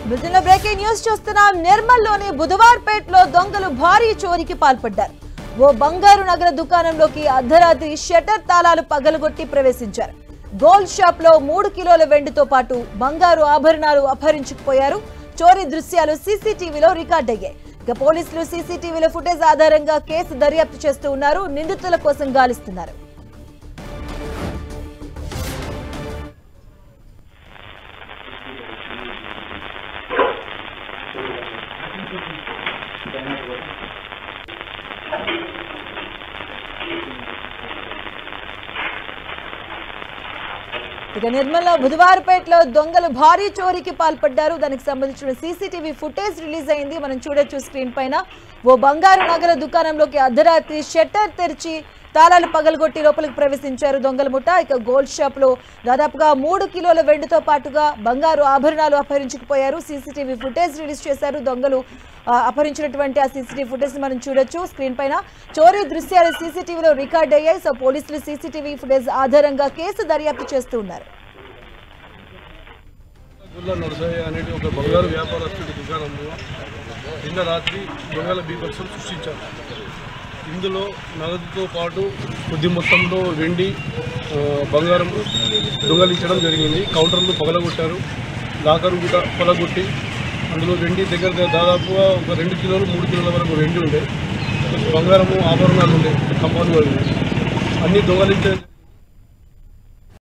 బులెటిన్లో breaking news చూస్తున్నాం. నిర్మల్లోని బుధవార్పేటలో దొంగలు భారీ చోరీకి పాల్పడ్డారు. ఓ బంగారు నగర దుకాణంలోకి అర్ధరాత్రి షట్టర్ తాళాలు పగలగొట్టి ప్రవేశించారు. గోల్డ్ షాప్ లో 3 కిలోల వెండితో పాటు బంగారు ఆభరణాలు అపహరించుకుపోయారు. చోరీ దృశ్యాలు సీసీటీవీలో రికార్డయ్యాయి. ఇక పోలీసులు సీసీటీవీలో ఫుటేజ్ ఆధారంగా కేసు దర్యాప్తు చేస్తూ ఉన్నారు. నిందితుల కోసం గాలిస్తున్నారు. ఇక నిర్మల్లో బుధవారపేటలో దొంగలు భారీ చోరీకి పాల్పడ్డారు. దానికి సంబంధించిన సీసీటీవీ ఫుటేజ్ రిలీజ్ అయింది. మనం చూడొచ్చు స్క్రీన్ పైన. ఓ బంగారు నగల దుకాణంలోకి అర్ధరాత్రి షట్టర్ తెరిచి తాళాలు పగలగొట్టి లోపలికి ప్రవేశించారు దొంగల ముఠ. ఇక గోల్డ్ షాప్ లో దాదాపుగా 3 కిలోల వెండితో పాటుగా బంగారు ఆభరణాలు అపహరించుకుపోయారు. సీసీటీవీ ఫుటేజ్ రిలీజ్ చేశారు. దొంగలు అపహరించినటువంటి ఆ సీసీటీవీ ఫుటేజ్ మనం చూడొచ్చు స్క్రీన్ పైన. చోరీ దృశ్యాలు సీసీటీవీలో రికార్డ్ అయ్యాయి. సో పోలీసులు సీసీటీవీ ఫుటేజ్ ఆధారంగా కేసు దర్యాప్తు చేస్తూ ఉన్నారు. అనేది ఒక బంగారు వ్యాపారస్తుడి దుకాణంలో నిన్న రాత్రి దొంగల బీభత్సం సృష్టించారు. ఇందులో నగదుతో పాటు కొద్ది మొత్తంలో వెండి బంగారం దొంగలించడం జరిగింది. కౌంటర్లు పగలగొట్టారు. లాకర్ కూడా పగలగొట్టి అందులో వెండి దగ్గర దాదాపుగా ఒక 2 కిలోలు 3 కిలోల వరకు వెండి ఉండే, బంగారము ఆభరణాలు ఉండే, కంపాలు అన్నీ దొంగలించే